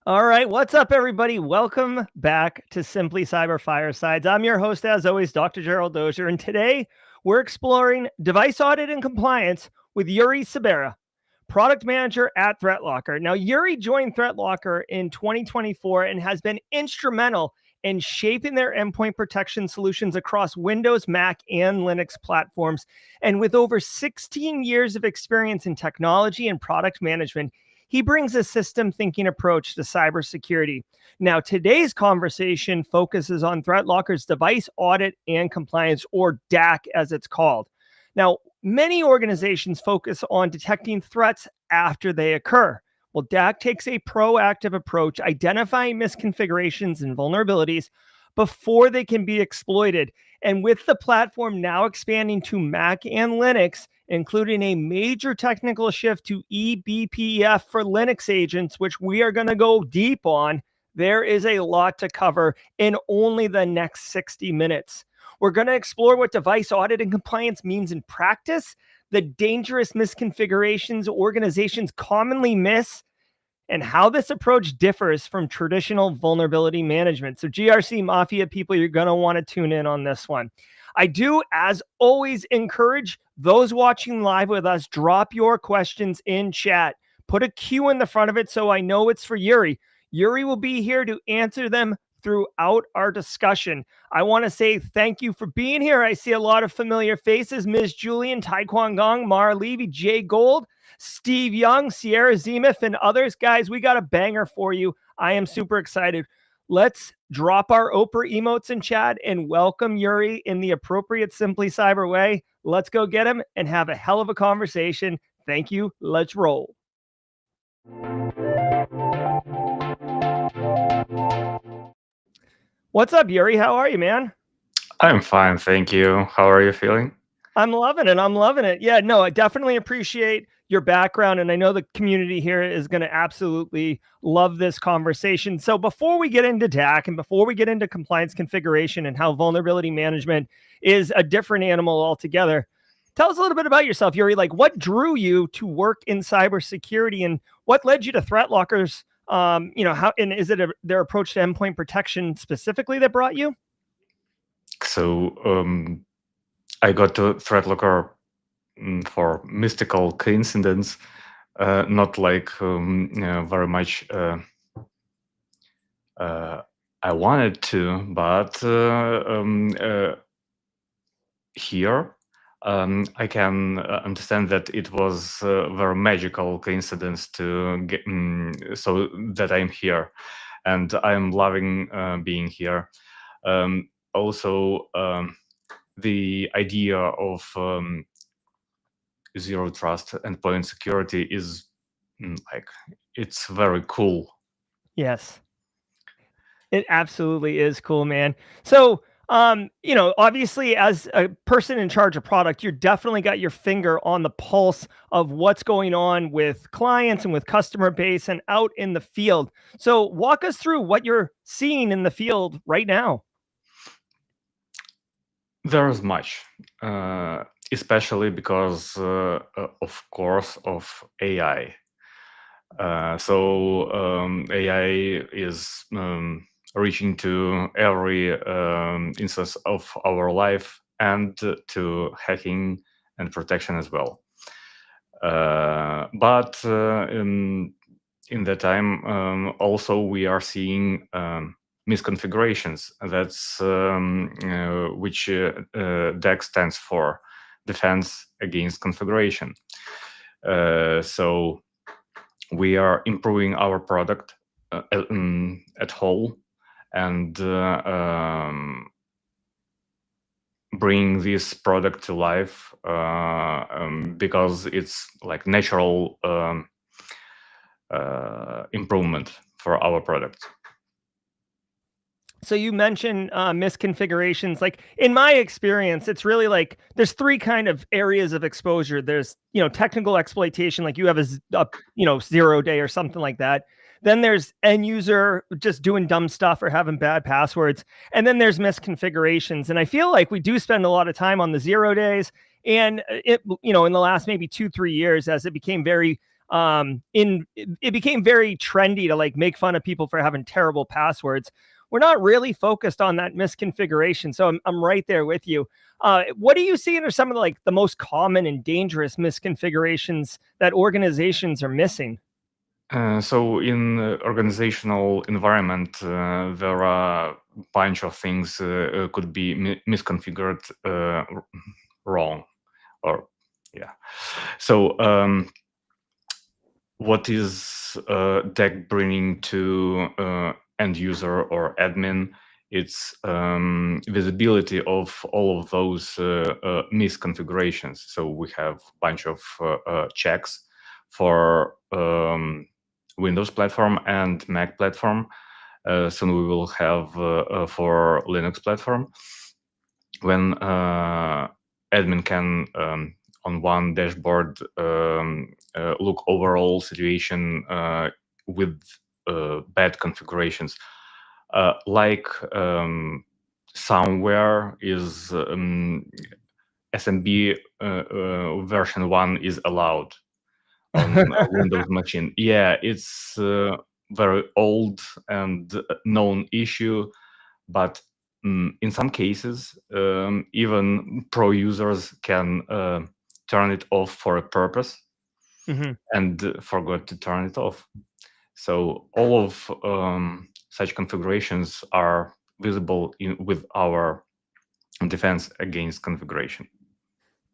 All right, what's up, everybody? Welcome back to Simply Cyber Firesides. I'm your host, as always, Dr. Gerald Auger, and today we're exploring device audit and compliance with Yuriy Tsibere, product manager at ThreatLocker. Now, Yuriy joined ThreatLocker in 2024 and has been instrumental in shaping their endpoint protection solutions across Windows, Mac, and Linux platforms. And with over 16 years of experience in technology and product management, he brings a system thinking approach to cybersecurity. Now, today's conversation focuses on ThreatLocker's device audit and compliance, or DAC as it's called. Now, many organizations focus on detecting threats after they occur. Well, DAC takes a proactive approach, identifying misconfigurations and vulnerabilities before they can be exploited. And with the platform now expanding to Mac and Linux, including a major technical shift to eBPF for Linux agents, which we are going to go deep on, there is a lot to cover in only the next 60 minutes. We're going to explore what device audit and compliance means in practice, the dangerous misconfigurations organizations commonly miss, and how this approach differs from traditional vulnerability management. So GRC Mafia people, you're going to want to tune in on this one. I do, as always, encourage those watching live with us, drop your questions in chat. Put a Q in the front of it so I know it's for Yuriy. Yuriy will be here to answer them throughout our discussion. I want to say thank you for being here. I see a lot of familiar faces: Ms. Julian, Tai Kwang Gong, Mara Levy, Jay Gold, Steve Young, Sierra Zemeth, and others. Guys, we got a banger for you. I am super excited. Let's drop our Oprah emotes in chat and welcome Yuriy in the appropriate Simply Cyber way. Let's go get him and have a hell of a conversation. Thank you. Let's roll. What's up, Yuriy? How are you, man? I'm fine, thank you. How are you feeling? I'm loving it. I'm loving it. Yeah, no, I definitely appreciate your background, and I know the community here is going to absolutely love this conversation. So before we get into DAC and before we get into compliance configuration and how vulnerability management is a different animal altogether, tell us a little bit about yourself, Yuriy. Like, what drew you to work in cybersecurity, and what led you to ThreatLocker's? How, and is it their approach to endpoint protection specifically that brought you? So I got to ThreatLocker for mystical coincidence, not like very much I wanted to, but here I can understand that it was a very magical coincidence to get so that I'm here, and I'm loving being here. Also, the idea of zero trust endpoint security is like, it's very cool. Yes, it absolutely is cool, man. So, obviously, as a person in charge of product, you're definitely got your finger on the pulse of what's going on with clients and with customer base and out in the field. So walk us through what you're seeing in the field right now. There's much, especially because, of course, of AI. AI is reaching to every instance of our life, and to hacking and protection as well. But in that time, also we are seeing misconfigurations. That's which DAC stands for: Defense Against Configuration. So we are improving our product at whole, and bring this product to life because it's like natural improvement for our product. So you mentioned misconfigurations. Like, in my experience, it's really like there's three kind of areas of exposure. There's, technical exploitation, like you have a 0 day or something like that. Then there's end user just doing dumb stuff or having bad passwords. And then there's misconfigurations. And I feel like we do spend a lot of time on the 0 days. And in the last maybe 2-3 years, as it became very it became very trendy to like make fun of people for having terrible passwords. We're not really focused on that misconfiguration. So I'm right there with you. What do you see are some of the most common and dangerous misconfigurations that organizations are missing? So in organizational environment, there are a bunch of things could be misconfigured wrong, or yeah. So what is deck bringing to end user or admin? It's visibility of all of those misconfigurations. So we have a bunch of checks for Windows platform and Mac platform. Soon we will have for Linux platform. When admin can on one dashboard look overall situation with bad configurations, like somewhere is SMB version 1 is allowed on a Windows machine. Yeah, it's very old and known issue, but in some cases, even pro users can turn it off for a purpose and forgot to turn it off. So all of such configurations are visible with our defense against configuration.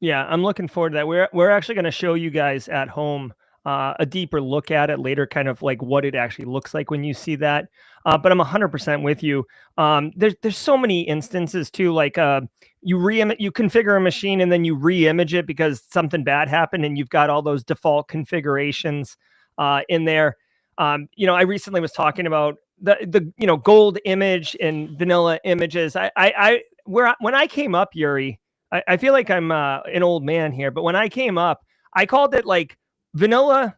Yeah, I'm looking forward to that. We're actually going to show you guys at home a deeper look at it later, kind of like what it actually looks like when you see that. But I'm 100% with you. There's so many instances too, like you configure a machine and then you re-image it because something bad happened, and you've got all those default configurations in there. I recently was talking about the gold image and vanilla images. When I came up, Yuri, I feel like I'm an old man here, but when I came up, I called it like vanilla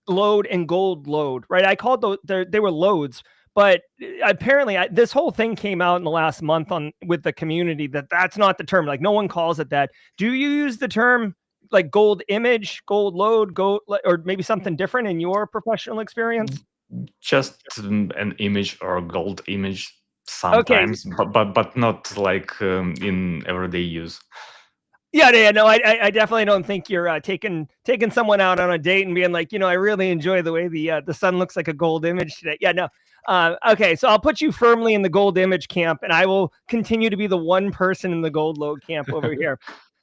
load and gold load, right? I called those, they were loads, but apparently this whole thing came out in the last month with the community that's not the term. Like no one calls it that. Do you use the term like gold image, gold load, gold, or maybe something different in your professional experience? Just an image or a gold image sometimes, Okay. but not like in everyday use. Yeah, no, I definitely don't think you're taking someone out on a date and being like, I really enjoy the way the sun looks like a gold image today. Yeah, no. Okay, so I'll put you firmly in the gold image camp, and I will continue to be the one person in the gold load camp over here.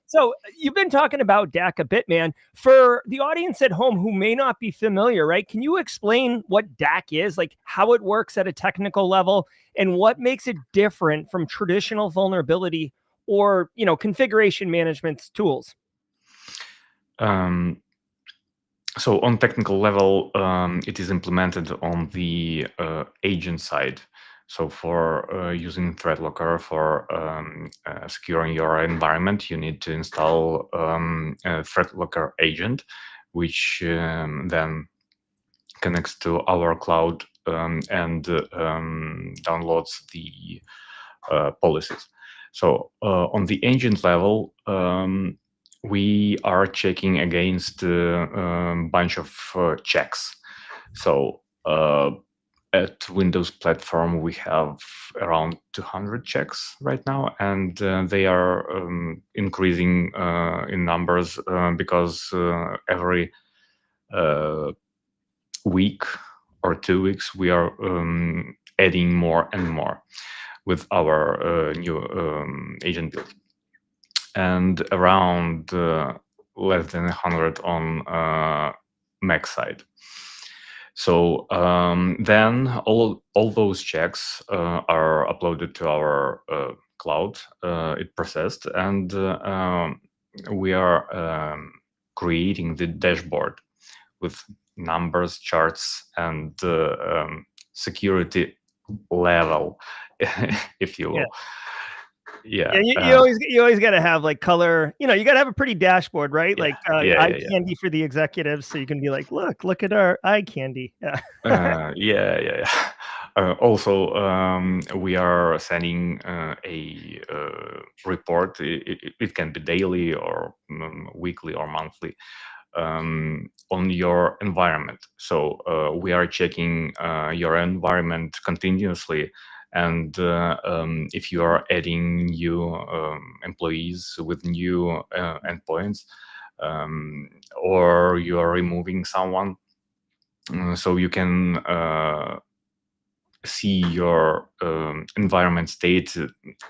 So you've been talking about DAC a bit, man. For the audience at home who may not be familiar, right? Can you explain what DAC is, like how it works at a technical level, and what makes it different from traditional vulnerability or configuration management tools? So on technical level, it is implemented on the agent side. So for using ThreatLocker for securing your environment, you need to install a ThreatLocker agent, which then connects to our cloud and downloads the policies. So on the agent level, we are checking against a bunch of checks. So at Windows platform, we have around 200 checks right now, and they are increasing in numbers because every week or 2 weeks we are adding more and more with our new agent build, and around less than 100 on Mac side. So then all those checks are uploaded to our cloud. It processed, and we are creating the dashboard with numbers, charts, and security level, if you will. Yeah. You always got to have like color. You got to have a pretty dashboard, right? Yeah, like eye candy for the executives, so you can be like, look at our eye candy. Yeah. Also, we are sending a report. It can be daily or weekly or monthly on your environment. So we are checking your environment continuously. And if you are adding new employees with new endpoints, or you are removing someone, so you can see your environment state,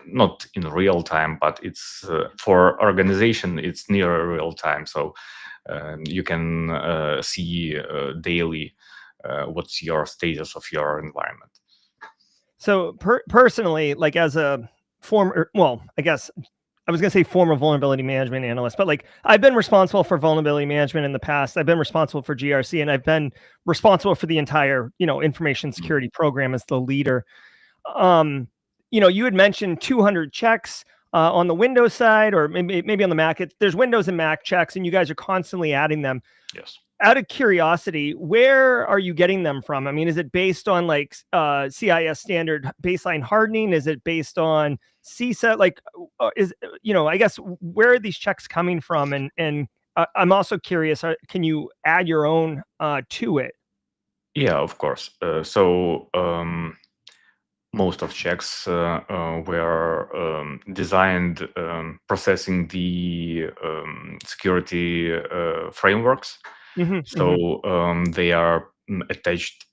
not in real time, but it's for organization, it's near real time. So you can see daily what's your status of your environment. So personally, like as a former, well, I guess I was going to say former vulnerability management analyst, but like I've been responsible for vulnerability management in the past. I've been responsible for GRC, and I've been responsible for the entire, information security program as the leader. You had mentioned 200 checks on the Windows side, or maybe on the Mac. There's Windows and Mac checks, and you guys are constantly adding them. Yes. Out of curiosity, where are you getting them from? I mean, is it based on like CIS standard baseline hardening? Is it based on CSET? Like, I guess where are these checks coming from? And I'm also curious, can you add your own to it? Yeah, of course. So most of checks were designed processing the security frameworks. So they are attached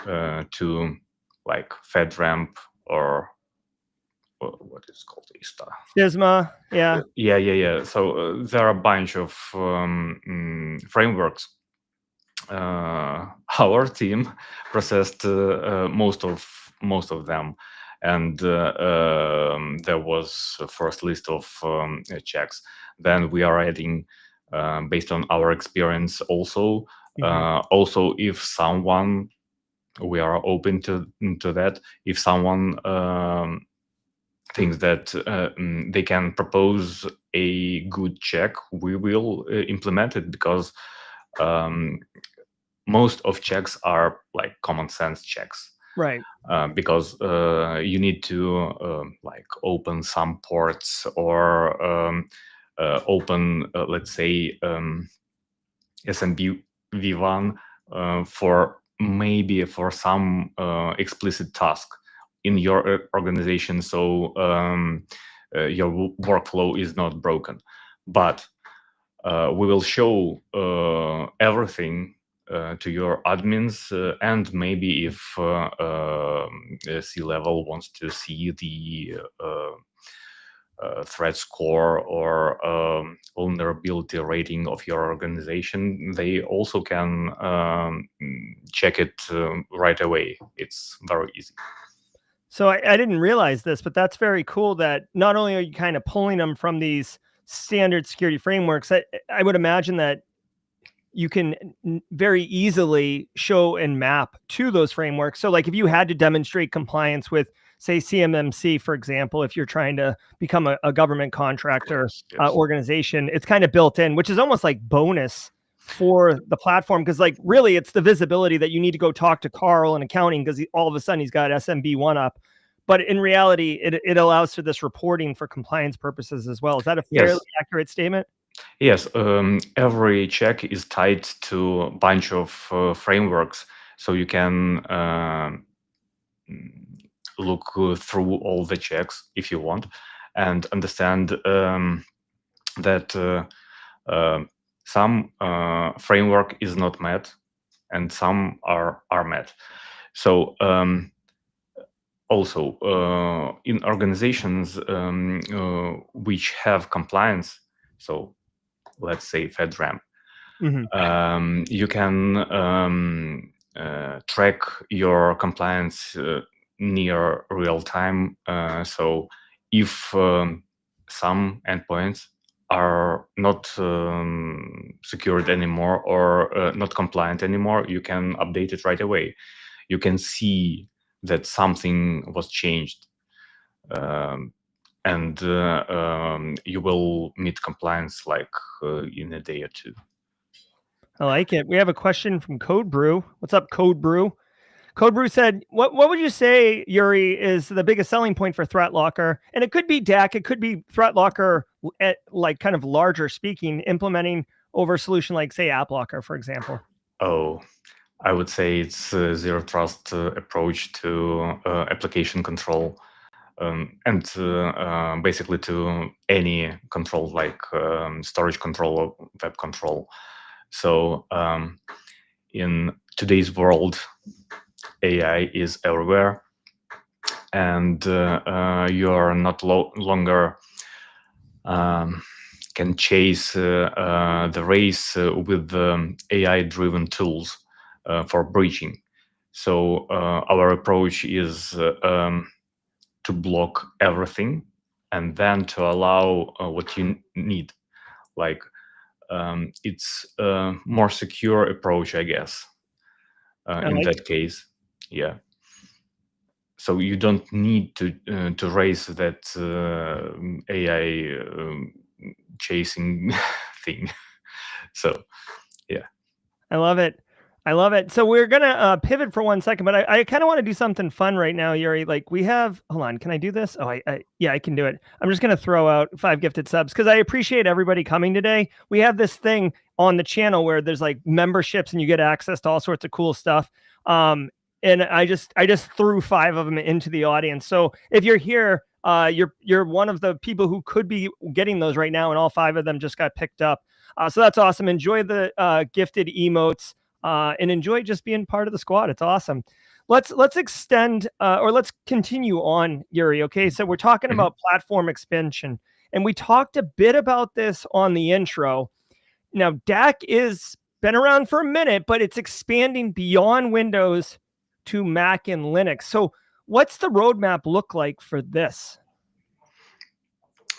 to like FedRAMP or what is called ISTA. SISMA, yeah. Yeah. So there are a bunch of frameworks. Our team processed most of them, and there was a first list of checks. Then we are adding based on our experience also. Also, if someone, we are open to that. If someone thinks that they can propose a good check, we will implement it, because most of checks are like common sense checks. Right. Because you need to like open some ports, or open, let's say, SMB v1 for some explicit task in your organization, so your workflow is not broken. But we will show everything to your admins, and maybe if C-level wants to see the threat score or vulnerability rating of your organization, they also can check it right away. It's very easy. So I didn't realize this, but that's very cool that not only are you kind of pulling them from these standard security frameworks, I would imagine that you can very easily show and map to those frameworks. So like if you had to demonstrate compliance with, say, CMMC, for example, if you're trying to become a government contractor organization, it's kind of built in, which is almost like bonus for the platform. Because like really it's the visibility that you need to go talk to Carl in accounting, because all of a sudden he's got SMB1 up. But in reality, it allows for this reporting for compliance purposes as well. Is that a fairly accurate statement? Yes, every check is tied to a bunch of frameworks, so you can look through all the checks if you want, and understand that some framework is not met and some are met. So also in organizations which have compliance, so let's say FedRAMP, you can track your compliance near real time. So if some endpoints are not secured anymore, or not compliant anymore, you can update it right away. You can see that something was changed, and you will meet compliance like in a day or two. I like it. We have a question from Code Brew. What's up, Code Brew? Code Brew said, what would you say, Yuriy, is the biggest selling point for ThreatLocker? And it could be DAC, it could be ThreatLocker at like kind of larger speaking, implementing over a solution like, say, ThreatLocker, for example? Oh, I would say it's a zero trust approach to application control, and basically to any control like storage control or web control. So in today's world, AI is everywhere, and you are not longer can chase the race with AI-driven tools for breaching. So our approach is to block everything and then to allow what you need. Like it's a more secure approach, I guess, in that case. Yeah. So you don't need to raise that AI chasing thing. So yeah. I love it. I love it. So we're gonna pivot for 1 second, but I kind of want to do something fun right now, Yuriy. Like we have, hold on, can I do this? Oh, yeah, I can do it. I'm just gonna throw out 5 gifted subs because I appreciate everybody coming today. We have this thing on the channel where there's like memberships and you get access to all sorts of cool stuff. And I just threw 5 of them into the audience. So if you're here, you're one of the people who could be getting those right now, and all 5 of them just got picked up. So that's awesome. Enjoy the gifted emotes and enjoy just being part of the squad. It's awesome. Let's extend or let's continue on, Yuriy. Okay, so we're talking about platform expansion, and we talked a bit about this on the intro. Now, DAC is been around for a minute, but it's expanding beyond Windows to Mac and Linux. So what's the roadmap look like for this?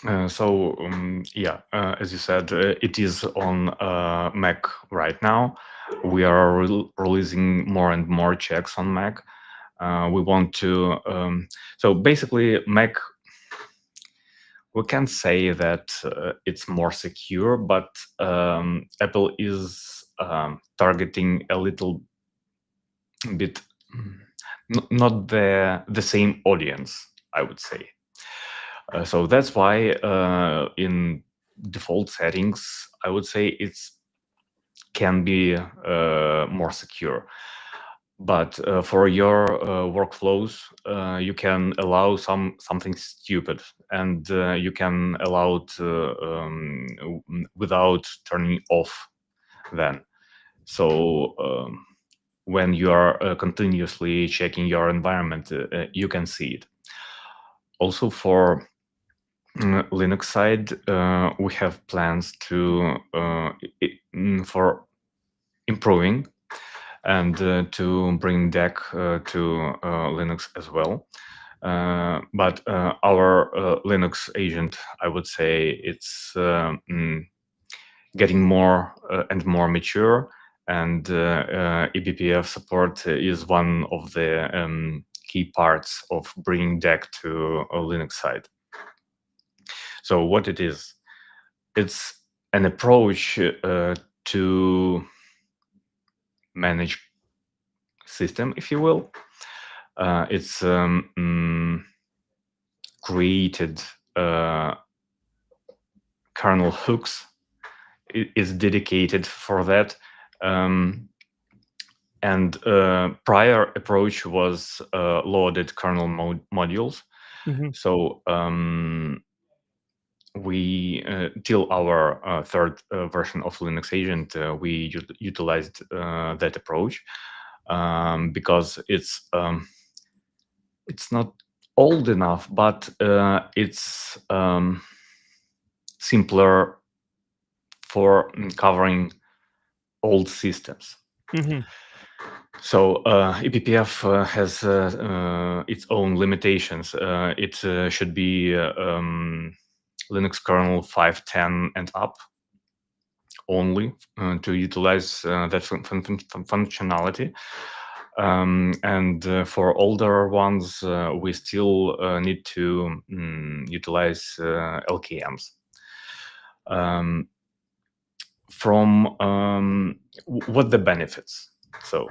Yeah, as you said, it is on Mac right now. We are releasing more and more checks on Mac. We want to, so basically Mac, we can say that it's more secure, but Apple is targeting a little bit, not the same audience, I would say. So that's why in default settings, I would say it's can be more secure. But for your workflows, you can allow something stupid, and you can allow it without turning off then. So when you are continuously checking your environment, you can see it. Also for Linux side, we have plans to for improving and to bring DAC to Linux as well. But our Linux agent, I would say, it's getting more and more mature, and eBPF support is one of the key parts of bringing DAC to a Linux side. So what it is, it's an approach to manage system, if you will. It's created kernel hooks. It is dedicated for that. And prior approach was loaded kernel modules. So we till our third version of Linux agent, we utilized that approach because it's not old enough, but it's simpler for covering old systems. So eBPF has its own limitations. It should be Linux kernel 5.10 and up only to utilize that functionality. And for older ones, we still need to utilize LKMs. From what the benefits? So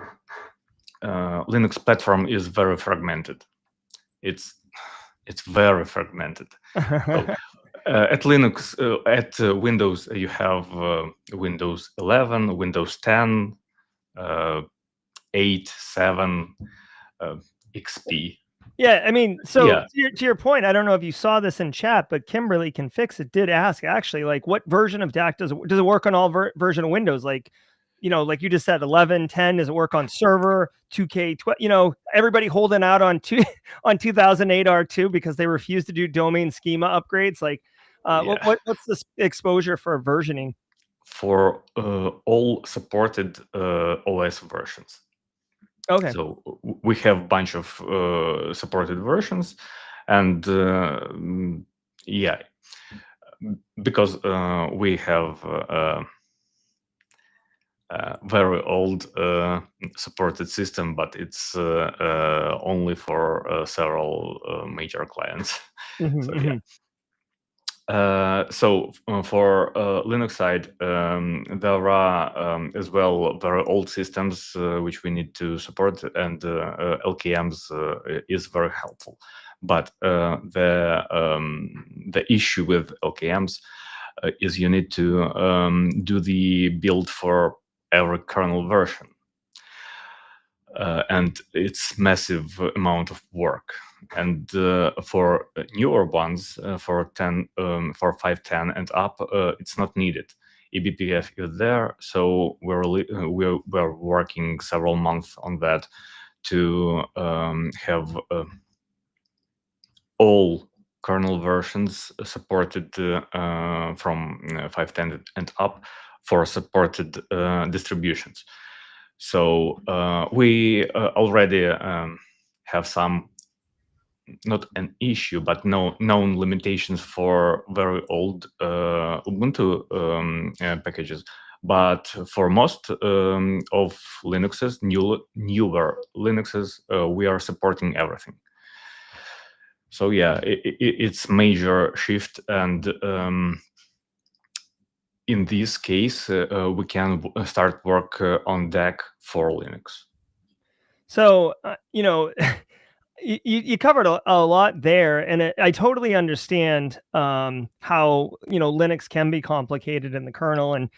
Linux platform is very fragmented. It's very fragmented. So, At Linux, at Windows, you have Windows 11, Windows 10, 8, 7, XP. Yeah, I mean, so Yeah, to your point, I don't know if you saw this in chat, but Kimberly Can Fix It did ask actually, like, what version of DAC does it work on all version of Windows? Like, like you just said, 11, 10. Does it work on server 2K? Everybody holding out on on 2008 R2 because they refuse to do domain schema upgrades. Like, yeah. what's the exposure for versioning? For all supported OS versions. Okay. So we have a bunch of supported versions, and yeah, because we have very old supported system, but it's only for several major clients. So yeah. For Linux side, there are as well very old systems which we need to support, and LKMs is very helpful. But the issue with LKMs is you need to do the build for every kernel version. And it's massive amount of work. And for newer ones, for 510 and up, it's not needed. eBPF is there, so we're working several months on that to have all kernel versions supported from 510 and up for supported distributions. So we already have some, not an issue, but known limitations for very old Ubuntu packages. But for most of Linuxes, newer Linuxes, we are supporting everything. So yeah, it's major shift, and in this case, we can start work on DAC for Linux. So, you covered a lot there, and I totally understand how Linux can be complicated in the kernel and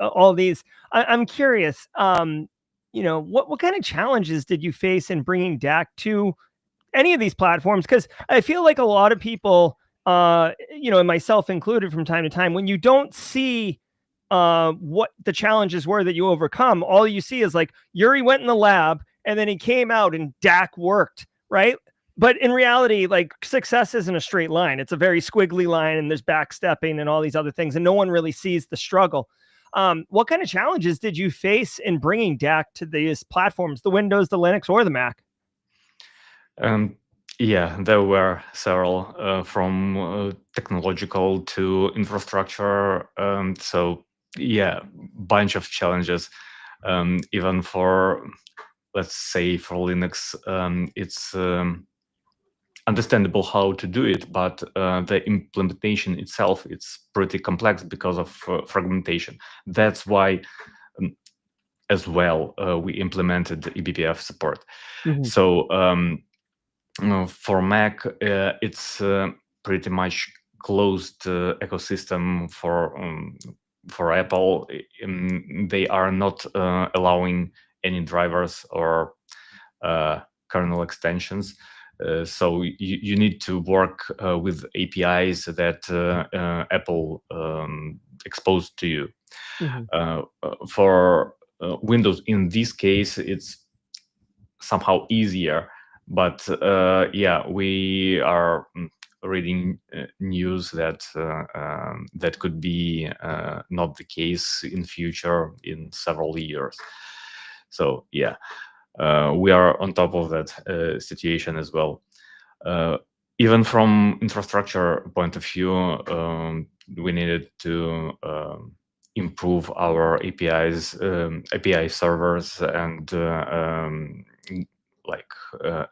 all these. I'm curious, what kind of challenges did you face in bringing DAC to any of these platforms? Because I feel like a lot of people, and myself included, from time to time, when you don't see what the challenges were that you overcome, all you see is like Yuriy went in the lab and then he came out and DAC worked, right? But in reality, like, success isn't a straight line. It's a very squiggly line, and there's backstepping and all these other things, and no one really sees the struggle. What kind of challenges did you face in bringing DAC to these platforms, the Windows, the Linux, or the Mac? Yeah, there were several, from technological to infrastructure. So yeah, bunch of challenges. Even for, let's say, for Linux, it's understandable how to do it, but the implementation itself, it's pretty complex because of fragmentation. That's why as well we implemented eBPF support. So for Mac, it's pretty much closed ecosystem for Apple. They are not allowing any drivers or kernel extensions. So you need to work with APIs that Apple exposed to you. For Windows, in this case, it's somehow easier. But yeah, we are reading news that that could be not the case in future in several years. So yeah, we are on top of that situation as well. Even from infrastructure point of view, we needed to improve our APIs, API servers, and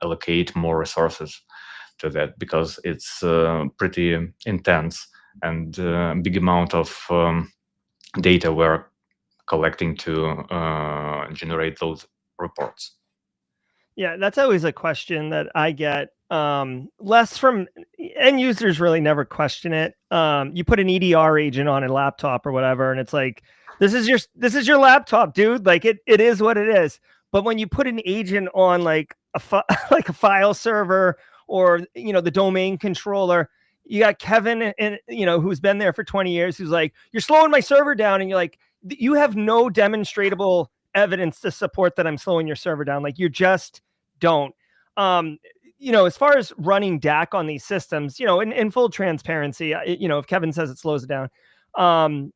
allocate more resources to that, because it's pretty intense and big amount of data we're collecting to generate those reports. Yeah, that's always a question that I get, less from, end users really never question it. You put an EDR agent on a laptop or whatever, and it's like, this is your laptop, dude. Like it is what it is. But when you put an agent on like like a file server or the domain controller, you got Kevin and who's been there for 20 years, who's like, you're slowing my server down, and you're like, you have no demonstrable evidence to support that I'm slowing your server down. Like you just don't. As far as running DAC on these systems, in full transparency, if Kevin says it slows it down,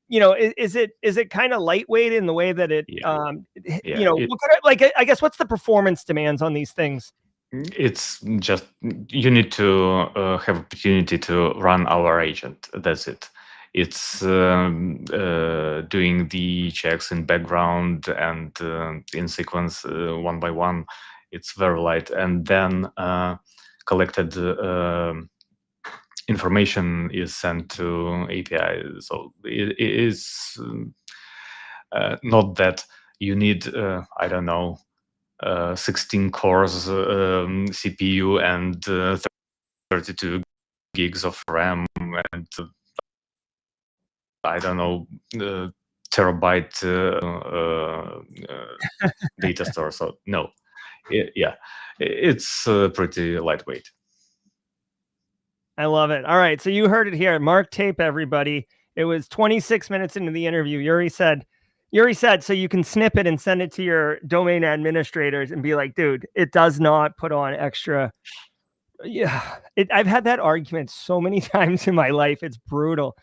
is it kind of lightweight in the way that it, what kind of, like, I guess, what's the performance demands on these things? It's just you need to have opportunity to run our agent. That's it. It's doing the checks in background and in sequence one by one. It's very light, and then collected information is sent to API. So it is not that you need I don't know 16 cores CPU and 32 gigs of RAM and I don't know terabyte data store. So no, it's pretty lightweight. I love it. All right, so you heard it here. Mark tape, everybody. It was 26 minutes into the interview. Yuriy said, so you can snip it and send it to your domain administrators and be like, dude, it does not put on extra. Yeah, I've had that argument so many times in my life. It's brutal.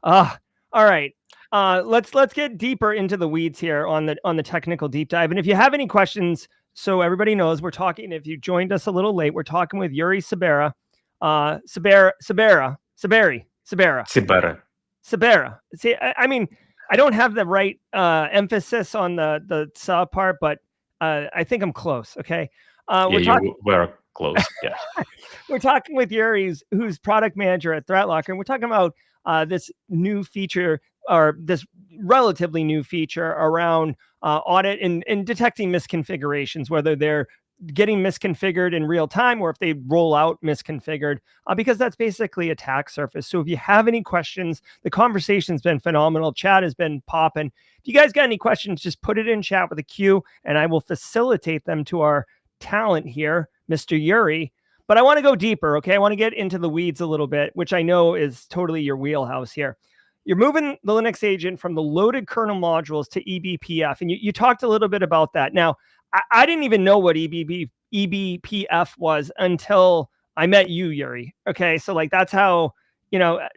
All right. Let's get deeper into the weeds here on the technical deep dive. And if you have any questions, so everybody knows, we're talking, if you joined us a little late, we're talking with Yuriy Tsibere. Tsibere. See, I mean, I don't have the right emphasis on the sub part, but I think I'm close. Okay. You were close. Yeah. We're talking with Yuriy, who's product manager at ThreatLocker, and we're talking about this new feature, or this relatively new feature around audit and detecting misconfigurations, whether they're getting misconfigured in real time or if they roll out misconfigured, because that's basically attack surface. So if you have any questions, the conversation's been phenomenal. Chat has been popping. If you guys got any questions, just put it in chat with a Q and I will facilitate them to our talent here, Mr. Yuriy. But I want to go deeper, okay? I want to get into the weeds a little bit, which I know is totally your wheelhouse here. You're moving the Linux agent from the loaded kernel modules to eBPF, and you talked a little bit about that. Now, I didn't even know what eBPF was until I met you, Yuriy. Okay, so like that's how,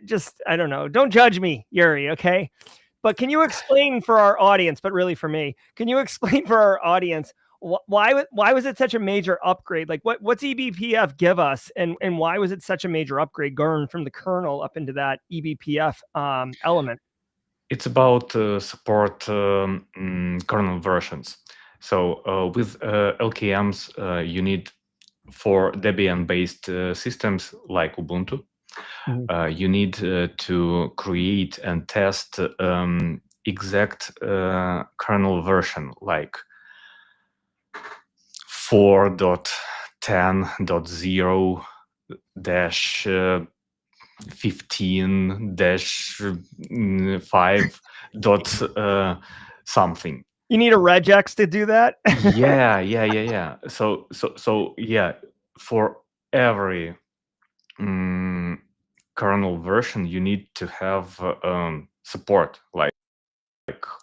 just, I don't know. Don't judge me, Yuriy, okay? But can you explain for our audience, but really for me, can you explain for our audience why was it such a major upgrade? Like what's eBPF give us, and why was it such a major upgrade going from the kernel up into that eBPF element? It's about support kernel versions. So with LKMs, you need, for Debian-based systems like Ubuntu, you need to create and test exact kernel version, like 4.10.0 15-5 something. You need a regex to do that? Yeah. So yeah, for every kernel version, you need to have support, like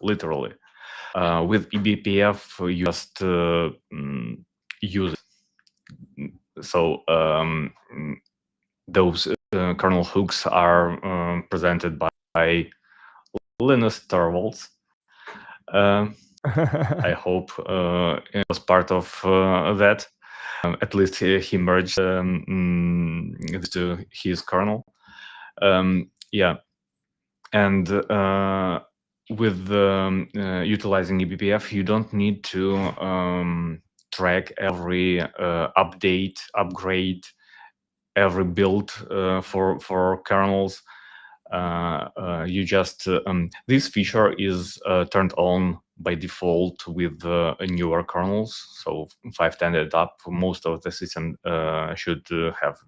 literally. With eBPF, you just use it. So those kernel hooks are presented by Linus Torvalds. I hope it was part of that. At least he merged to his kernel. Yeah, and with utilizing eBPF, you don't need to track every update, upgrade, every build for kernels. You just this feature is turned on by default with newer kernels. So 5.10 and up, most of the system should have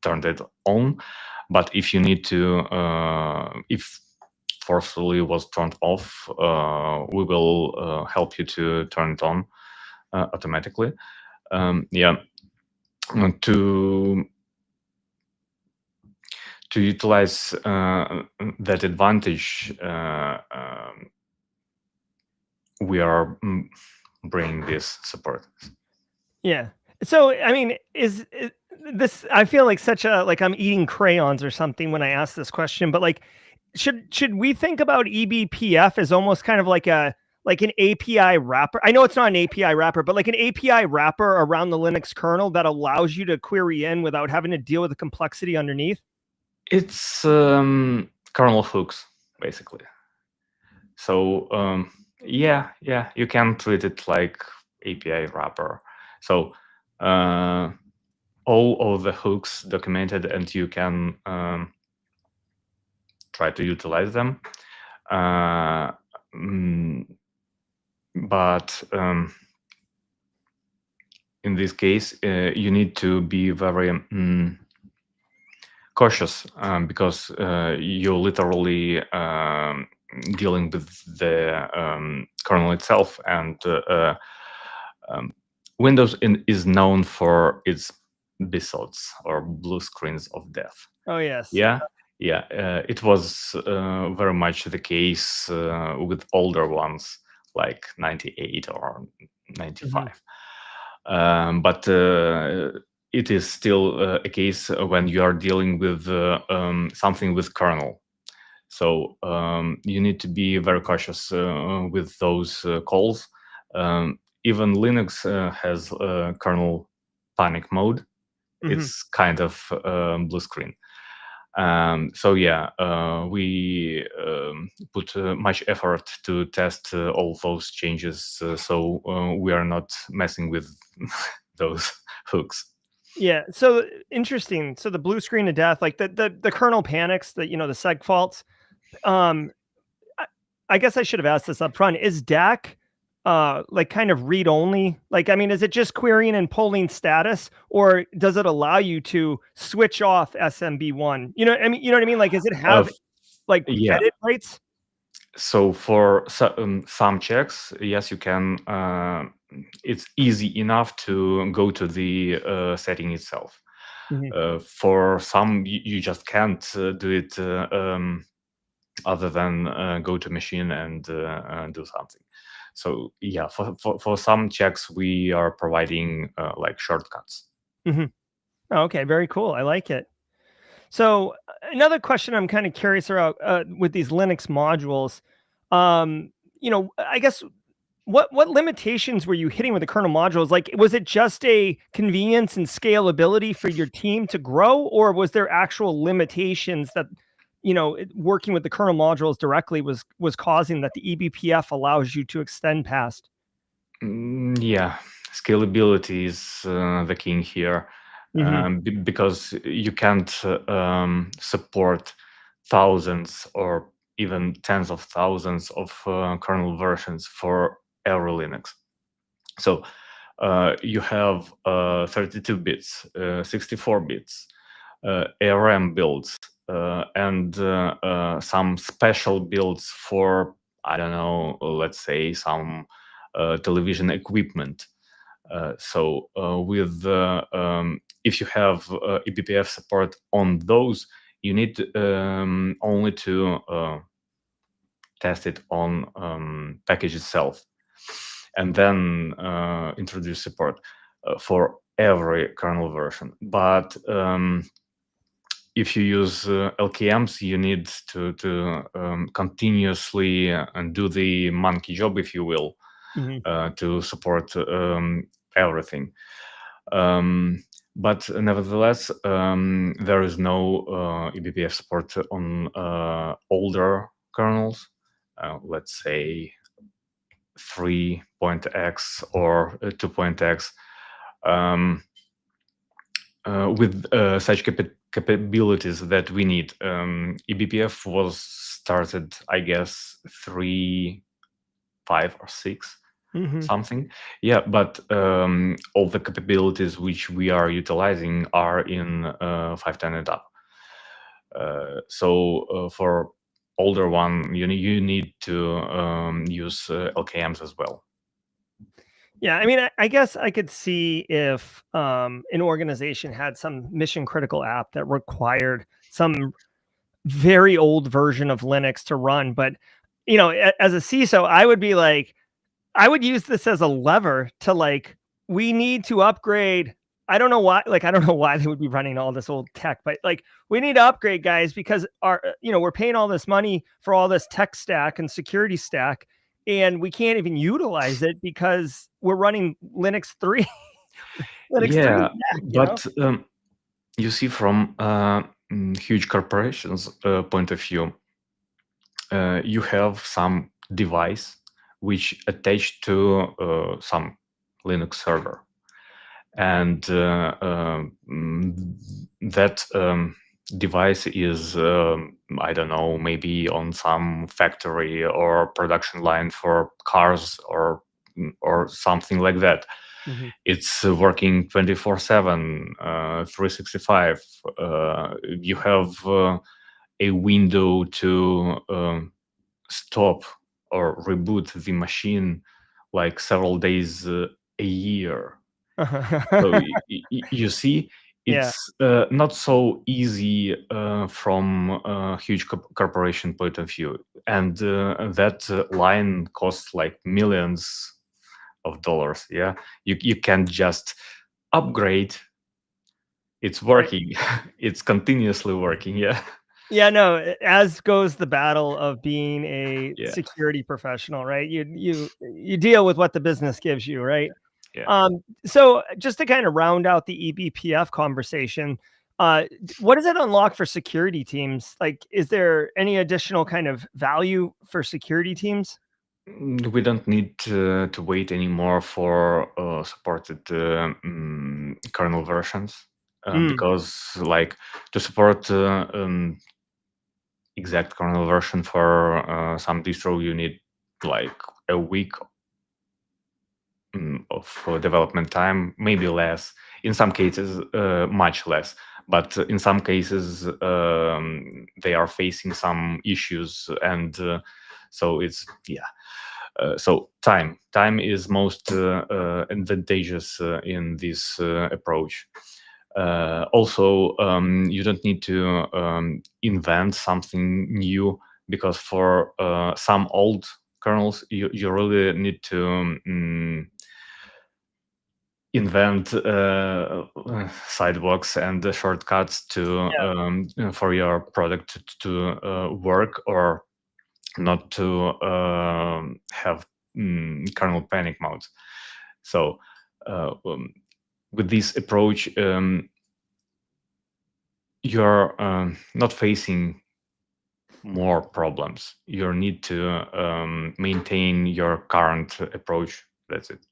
turned it on. But if you need to, if forcefully was turned off, we will help you to turn it on automatically. Yeah, to utilize that advantage, we are bringing this support. Yeah. So, I mean, is this? I feel like such a like I'm eating crayons or something when I ask this question, but like, should we think about eBPF as almost kind of like an API wrapper? I know it's not an API wrapper, but like an API wrapper around the Linux kernel that allows you to query in without having to deal with the complexity underneath. It's kernel hooks, basically. So yeah, you can treat it like API wrapper. So all of the hooks documented, and you can try to utilize them. But in this case, you need to be very cautious, because you're literally dealing with the kernel itself, and Windows is known for its BSODs, or blue screens of death. Oh yes. Yeah, it was very much the case with older ones like 98 or 95. But it is still a case when you are dealing with something with kernel. So you need to be very cautious with those calls. Even Linux has kernel panic mode. It's kind of blue screen. So yeah, we put much effort to test all those changes, so we are not messing with those hooks. Yeah. So interesting. So the blue screen of death, like the kernel panics, the seg faults. I guess I should have asked this up front. Is DAC like kind of read only? Like, I mean, is it just querying and polling status, or does it allow you to switch off SMB1? You know what I mean? Like, does it have like yeah. edit rights? So for some checks, yes, you can. It's easy enough to go to the setting itself. For some, you just can't do it other than go to machine and do something. So yeah, for some checks, we are providing like shortcuts. Oh, okay, very cool. I like it. So another question I'm kind of curious about with these Linux modules, I guess what limitations were you hitting with the kernel modules? Like, was it just a convenience and scalability for your team to grow, or was there actual limitations that, working with the kernel modules directly was causing that the eBPF allows you to extend past? Yeah, scalability is the king here. Because you can't support thousands or even tens of thousands of kernel versions for every Linux. So you have 32 bits, 64 bits, ARM builds, and some special builds for, I don't know, let's say some television equipment. So with if you have eBPF support on those, you need only to test it on package itself, and then introduce support for every kernel version. But if you use LKMs, you need to continuously do the monkey job, if you will, to support everything. But nevertheless, there is no eBPF support on older kernels, let's say 3.x or 2.x. With such capabilities that we need. eBPF was started, I guess, 3, 5, or 6 something. Yeah, but all the capabilities which we are utilizing are in 510 and up. So for older one, you need to use LKMs as well. Yeah, I mean, I guess I could see if an organization had some mission critical app that required some very old version of Linux to run. But, as a CISO, I would be like, I would use this as a lever to like, we need to upgrade. I don't know why they would be running all this old tech, but like, we need to upgrade, guys, because we're paying all this money for all this tech stack and security stack, and we can't even utilize it because we're running Linux 3. Linux 3 Yeah, stack. but you see, from huge corporations point of view, you have some device which attached to some Linux server, and that device is I don't know, maybe on some factory or production line for cars or something like that. It's working 24/7, 365. You have a window to stop or reboot the machine like several days a year. So you see, Yeah. it's not so easy from a huge corporation point of view, and that line costs like millions of dollars. Yeah, you can't just upgrade. It's Right. working. It's continuously working. Yeah. Yeah, no, as goes the battle of being a Yeah. security professional, right? You deal with what the business gives you, right? Yeah. So just to kind of round out the eBPF conversation, what does it unlock for security teams? Like, is there any additional kind of value for security teams? We don't need to wait anymore for supported kernel versions, Mm. because like to support exact kernel version for some distro, you need like a week of development time, maybe less. In some cases, much less. But in some cases, they are facing some issues, and so it's so time is most advantageous in this approach. Also, you don't need to invent something new, because for some old kernels, you really need to invent sidewalks and shortcuts to for your product to work, or not to have kernel panic modes. So with this approach, you're not facing more problems. You need to maintain your current approach. That's it.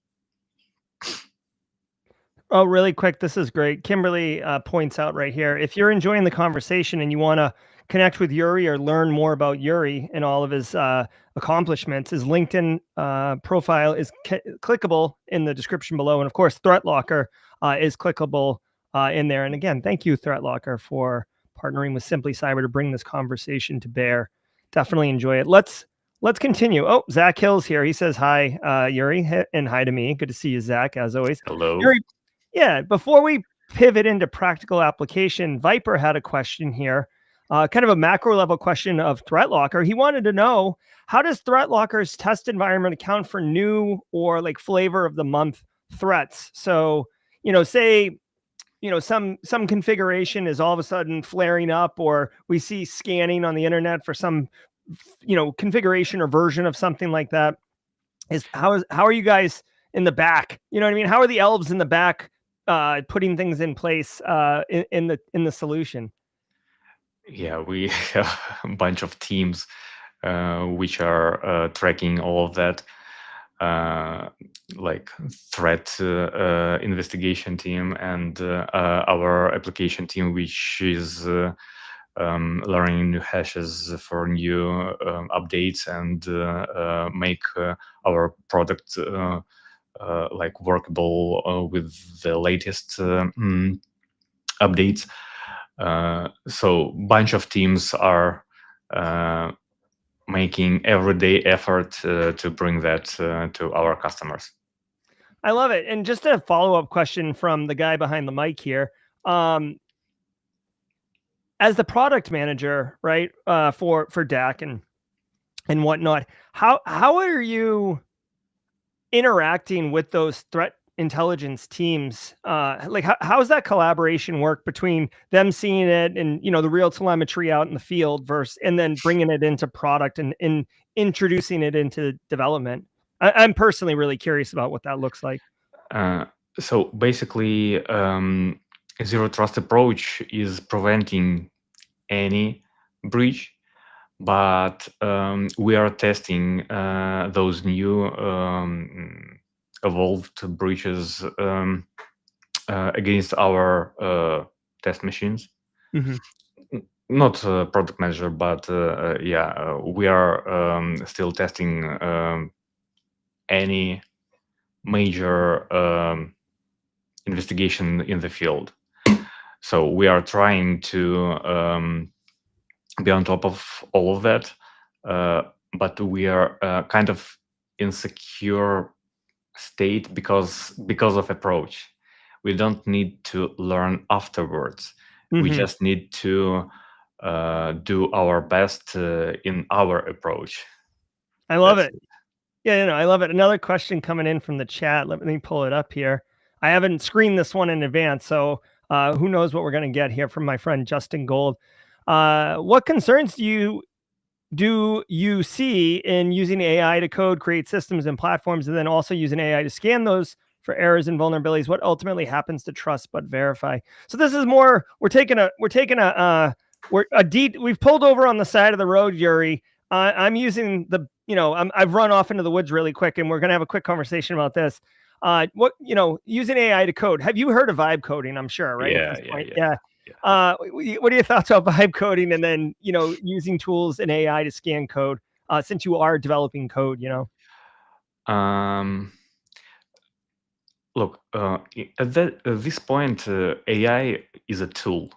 Oh, really quick, this is great. Kimberly points out right here, if you're enjoying the conversation and you want to connect with Yuriy or learn more about Yuriy and all of his accomplishments, his LinkedIn profile is clickable in the description below. And of course, ThreatLocker is clickable in there. And again, thank you, ThreatLocker, for partnering with Simply Cyber to bring this conversation to bear. Definitely enjoy it. Let's continue. Oh, Zach Hill's here. He says hi, Yuriy, and hi to me. Good to see you, Zach, as always. Hello. Yuriy, yeah, before we pivot into practical application, Viper had a question here, kind of a macro level question of ThreatLocker. He wanted to know, how does ThreatLocker's test environment account for new or like flavor of the month threats? So, say, some configuration is all of a sudden flaring up, or we see scanning on the internet for some, configuration or version of something like that. How are you guys in the back? You know what I mean? How are the elves in the back putting things in place in the solution? Yeah, we have a bunch of teams which are tracking all of that, like threat investigation team, and our application team, which is learning new hashes for new updates and make our product like workable with the latest updates. So bunch of teams are making everyday effort to bring that to our customers. I love it. And just a follow-up question from the guy behind the mic here. As the product manager, right, for DAC and whatnot, how are you interacting with those threat intelligence teams? Like how's that collaboration work between them seeing it and the real telemetry out in the field versus and then bringing it into product and introducing it into development? I'm personally really curious about what that looks like. So basically, zero trust approach is preventing any breach, but we are testing those new evolved breaches against our test machines. Mm-hmm. Not product manager, but we are still testing any major investigation in the field. So we are trying to be on top of all of that, but we are kind of insecure state because of approach. We don't need to learn afterwards. We just need to do our best in our approach. I love it. Yeah, I love it. Another question coming in from the chat. Let me pull it up here. I haven't screened this one in advance, so who knows what we're going to get here from my friend Justin Gold. What concerns do you see in using AI to code, create systems and platforms, and then also using AI to scan those for errors and vulnerabilities? What ultimately happens to trust but verify? So this is more. We've pulled over on the side of the road, Yuriy. I'm using I've run off into the woods really quick, and we're going to have a quick conversation about this. Using AI to code. Have you heard of vibe coding? I'm sure, right? Yeah. What are your thoughts about vibe coding and then, using tools and AI to scan code, since you are developing code, Look, at this point, AI is a tool.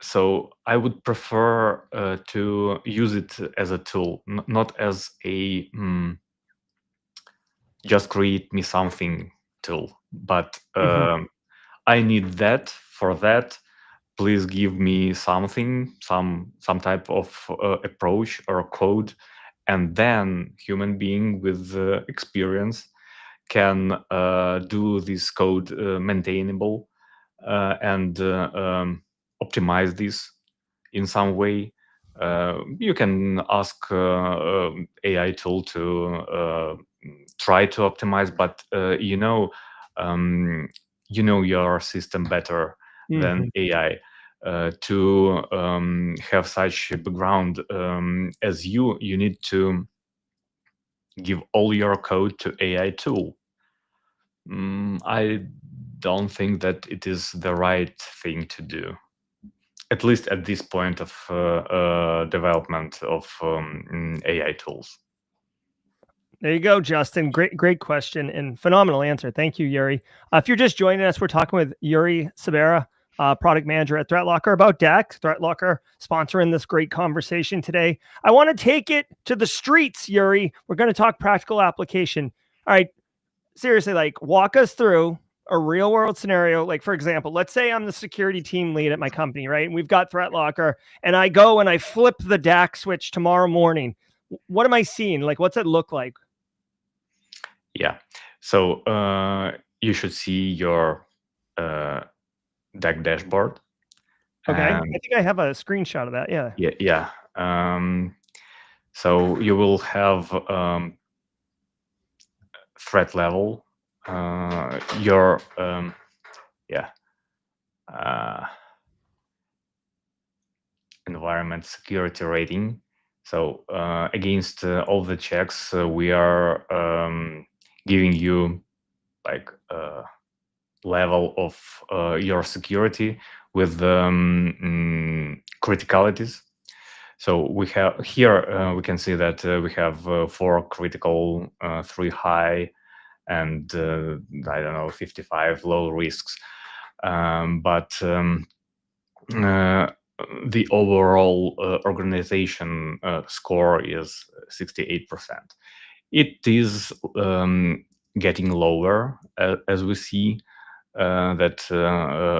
So I would prefer to use it as a tool, not as a just create me something tool. But I need that. For that, please give me something, some type of approach or code, and then human being with experience can do this code maintainable and optimize this in some way. You can ask AI tool to try to optimize, but you know your system better than AI. To have such a background as you need to give all your code to AI tool. I don't think that it is the right thing to do, at least at this point of development of AI tools. There you go, Justin. Great question and phenomenal answer. Thank you, Yuriy. If you're just joining us, we're talking with Yuriy Tsibere, product manager at ThreatLocker, about DAC. ThreatLocker sponsoring this great conversation today. I want to take it to the streets, Yuriy. We're going to talk practical application. All right, seriously, like walk us through a real world scenario. Like, for example, let's say I'm the security team lead at my company, right? And we've got ThreatLocker, and I go and I flip the DAC switch tomorrow morning. What am I seeing? Like, what's it look like? Yeah, so you should see your DAC dashboard. Okay, I think I have a screenshot of that. Yeah. So you will have threat level, your environment security rating. So against all the checks, we are giving you like level of your security with criticalities. So we have here, we can see that we have 4 critical, 3 high, and I don't know, 55 low risks. But the overall organization score is 68%. It is getting lower as we see that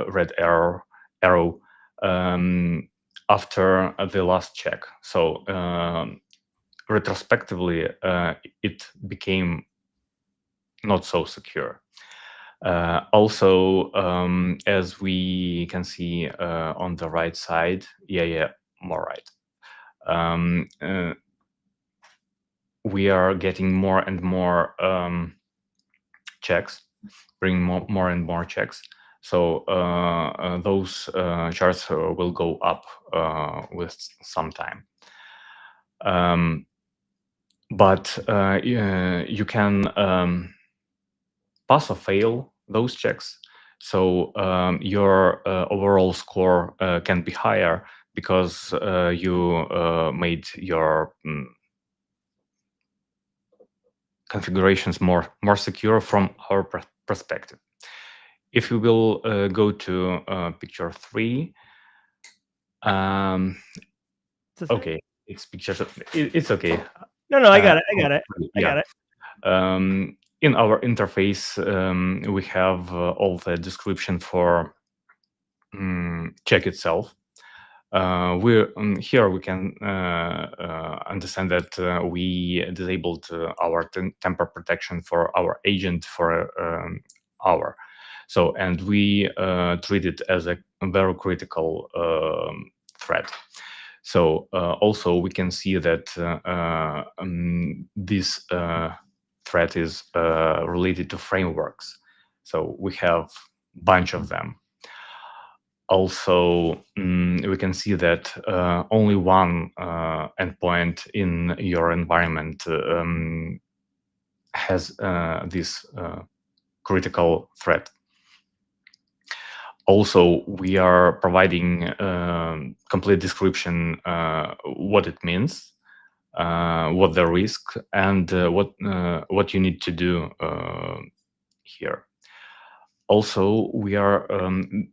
red arrow after the last check. So retrospectively, it became not so secure. Also, as we can see on the right side, more right. We are getting more and more checks, bring more and more checks. So those charts will go up with some time. But you can pass or fail those checks. So your overall score can be higher because you made your configurations more secure from our perspective. If we will go to picture 3, okay, it's picture. It's okay. No, I got it. I got it. In our interface, we have all the description for check itself. Here we can understand that we disabled our temper protection for our agent for an hour. So, and we treat it as a very critical threat. So also we can see that this threat is related to frameworks. So we have a bunch of them. Also, we can see that only one endpoint in your environment has this critical threat. Also, we are providing complete description what it means, what the risk, and what you need to do here. Also, we are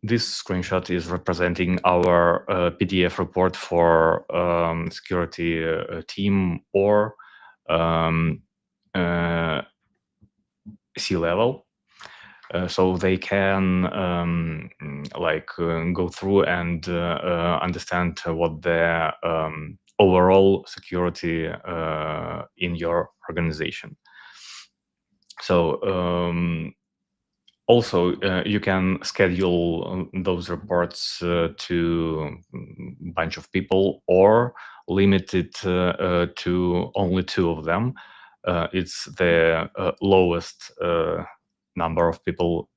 this screenshot is representing our PDF report for security team or C-level. So they can go through and understand what the overall security in your organization. So also you can schedule those reports to a bunch of people or limit it to only 2 of them. It's the lowest number of people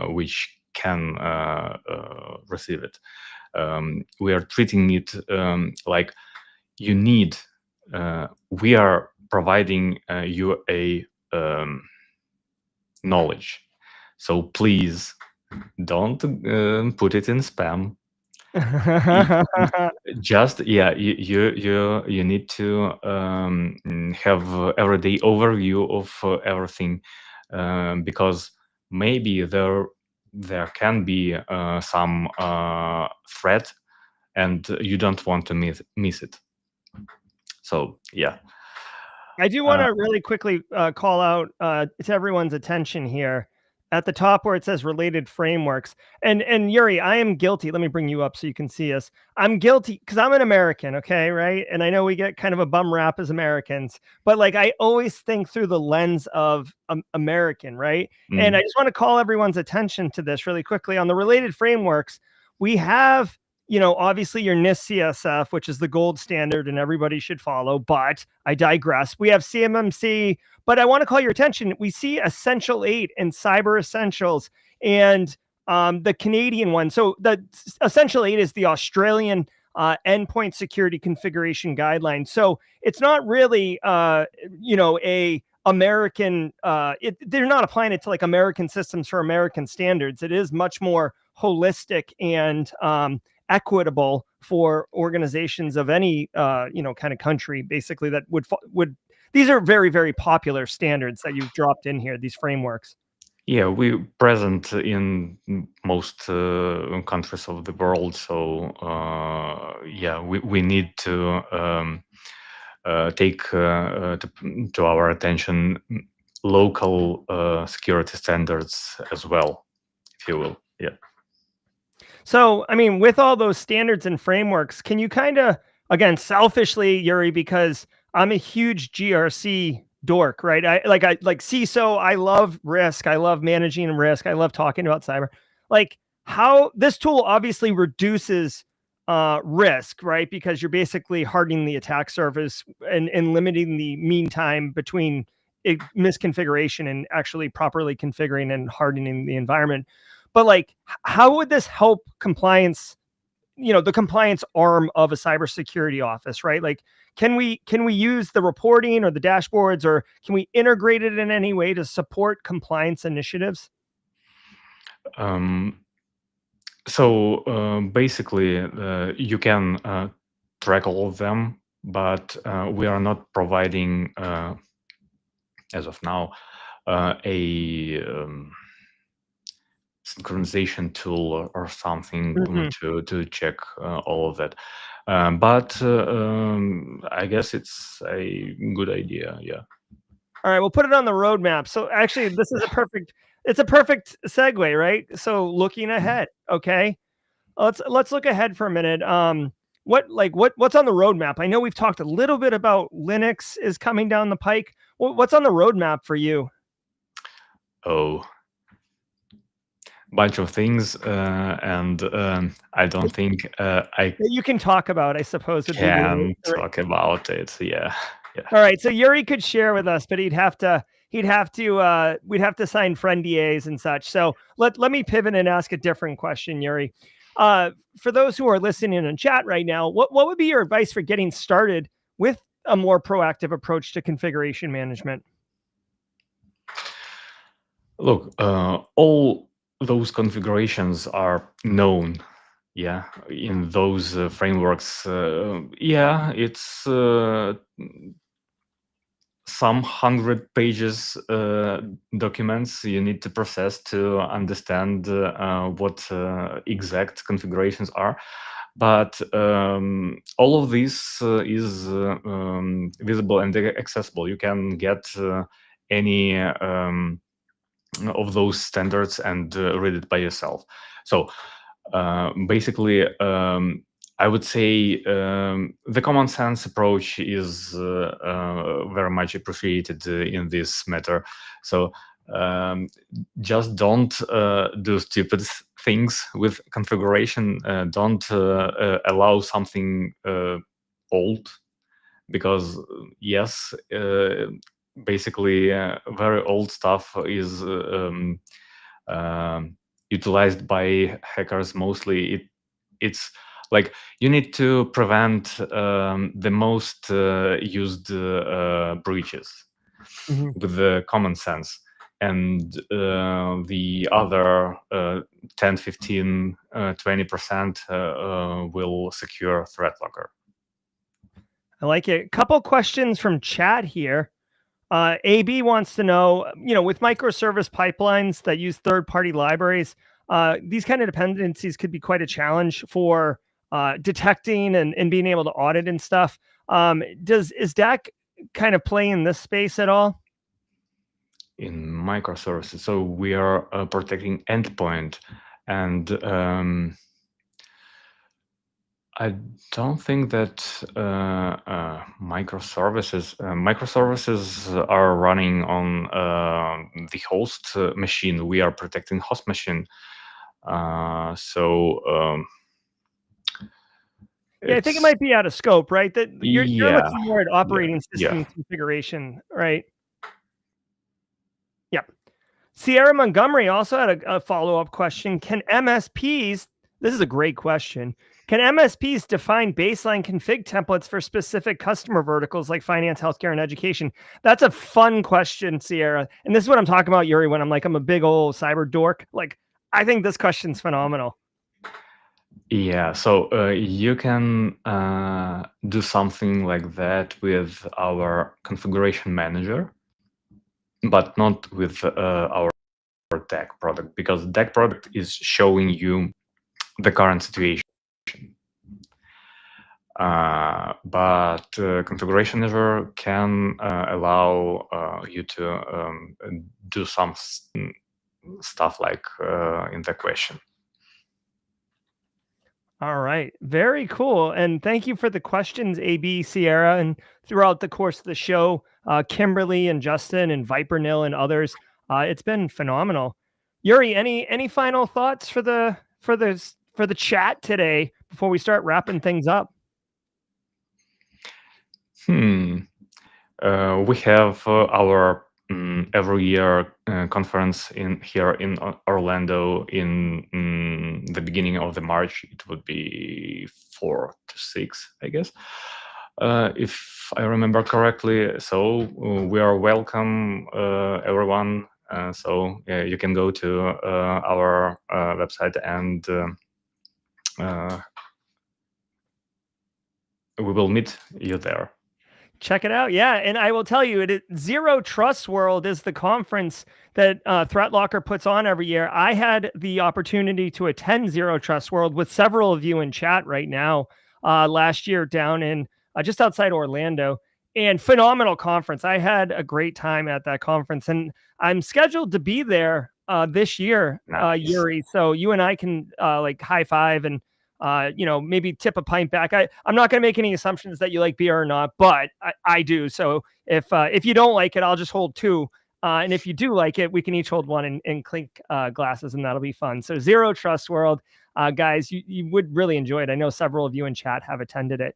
which can receive it. We are treating it like you need. We are providing you a knowledge. So please don't put it in spam. Just you need to have everyday overview of everything, because maybe there can be some threat and you don't want to miss it. So yeah, I do want to really quickly call out to everyone's attention here at the top where it says related frameworks. And Yuriy, I am guilty. Let me bring you up so you can see us. I'm guilty because I'm an American, okay, right? And I know we get kind of a bum rap as Americans, but like I always think through the lens of American, right? And I just want to call everyone's attention to this really quickly. On the related frameworks, we have, you know, obviously your NIST CSF, which is the gold standard and everybody should follow, but I digress. We have CMMC, but I want to call your attention. We see Essential 8 and Cyber Essentials and the Canadian one. So the Essential 8 is the Australian endpoint security configuration guideline. So it's not really, you know, a American, they're not applying it to like American systems for American standards. It is much more holistic and equitable for organizations of any kind of country, basically, that would these are very, very popular standards that you've dropped in here, these frameworks. Yeah, we're present in most countries of the world, so yeah, we need to take to our attention local security standards as well, if you will. Yeah. So, I mean, with all those standards and frameworks, can you kind of, again, selfishly, Yuriy, because I'm a huge GRC dork, right? I like CISO. I love risk. I love managing risk. I love talking about cyber. Like, how this tool obviously reduces risk, right? Because you're basically hardening the attack surface and limiting the mean time between misconfiguration and actually properly configuring and hardening the environment. But like, how would this help compliance, the compliance arm of a cybersecurity office, right? Like, can we use the reporting or the dashboards, or can we integrate it in any way to support compliance initiatives? So basically, you can track all of them, but we are not providing, as of now, a synchronization tool or something to check all of that. But I guess it's a good idea. Yeah. All right, we'll put it on the roadmap. So actually, this is it's a perfect segue, right? So looking ahead, okay, let's look ahead for a minute. What's on the roadmap? I know we've talked a little bit about Linux is coming down the pike. What's on the roadmap for you? Oh, bunch of things, and I don't think you can talk about, I suppose, would can be talk about it. Yeah. All right, so Yuriy could share with us, but we'd have to sign friend DAs and such. So let me pivot and ask a different question, Yuriy. For those who are listening in chat right now, what would be your advice for getting started with a more proactive approach to configuration management? Look, all those configurations are known. Yeah, in those frameworks. Yeah, it's some 100 pages documents you need to process to understand what exact configurations are. But all of this is visible and accessible. You can get any of those standards and read it by yourself. So basically, I would say the common sense approach is very much appreciated in this matter. So just don't do stupid things with configuration. Don't allow something old, because yes, basically very old stuff is utilized by hackers mostly. It's like you need to prevent the most used breaches with the common sense, and the other 10, 15, 20% will secure ThreatLocker. I like it. A couple questions from chat here. AB wants to know, with microservice pipelines that use third-party libraries, these kind of dependencies could be quite a challenge for detecting and being able to audit and stuff. Is DAC kind of play in this space at all? In microservices, so we are protecting endpoint, and I don't think that microservices are running on the host machine. We are protecting host machine. So yeah, I think it might be out of scope, right? That you're looking more at operating system configuration, right? Yeah. Sierra Montgomery also had a follow-up question. Can MSPs, this is a great question, Can MSPs define baseline config templates for specific customer verticals like finance, healthcare, and education? That's a fun question, Sierra. And this is what I'm talking about, Yuri, when I'm like, I'm a big old cyber dork. Like, I think this question's phenomenal. Yeah, so you can do something like that with our configuration manager, but not with our DAC product, because DAC product is showing you the current situation. But configuration manager can allow you to do some stuff like in the question. All right. Very cool. And thank you for the questions, AB, Sierra, and throughout the course of the show, Kimberly and Justin and Viper Nil and others. It's been phenomenal. Yuri, any final thoughts for the chat today before we start wrapping things up? We have our every year conference here in Orlando in the beginning of the March. It would be 4 to 6, I guess, if I remember correctly. So we are welcome, everyone. So you can go to our website and we will meet you there. Check it out. Yeah. And I will tell you, Zero Trust World is the conference that ThreatLocker puts on every year. I had the opportunity to attend Zero Trust World with several of you in chat right now last year down in just outside Orlando. And phenomenal conference. I had a great time at that conference. And I'm scheduled to be there this year, Nice. Yuri. So you and I can like high five and maybe tip a pint back. I'm not going to make any assumptions that you like beer or not, but I do. So if you don't like it, I'll just hold 2. And if you do like it, we can each hold 1 and clink glasses, and that'll be fun. So Zero Trust World, guys, you would really enjoy it. I know several of you in chat have attended it.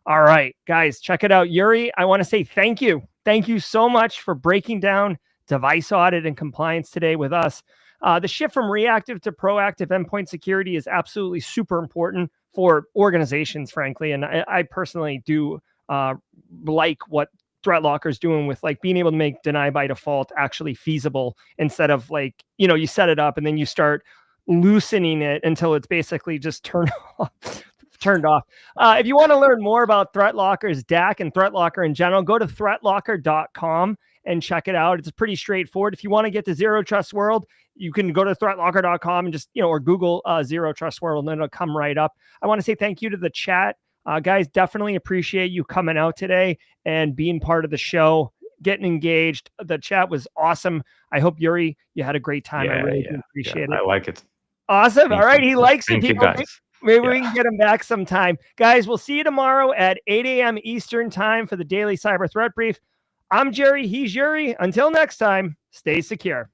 All right, guys, check it out. Yuri, I want to say thank you. Thank you so much for breaking down device audit and compliance today with us. The shift from reactive to proactive endpoint security is absolutely super important for organizations, frankly. And I personally do like what ThreatLocker is doing with like being able to make deny by default actually feasible instead of like, you set it up and then you start loosening it until it's basically just turned off. If you want to learn more about ThreatLocker's DAC and ThreatLocker in general, go to threatlocker.com and check it out. It's pretty straightforward. If you want to get to Zero Trust World, you can go to threatlocker.com and just, or Google Zero Trust World, and then it'll come right up. I want to say thank you to the chat. Guys, definitely appreciate you coming out today and being part of the show, getting engaged. The chat was awesome. I hope, Yuri, you had a great time. I really appreciate it. I like it. Awesome. All right. He likes it. Thank you, guys. Maybe we can get him back sometime. Guys, we'll see you tomorrow at 8 a.m. Eastern time for the Daily Cyber Threat Brief. I'm Jerry. He's Yuri. Until next time, stay secure.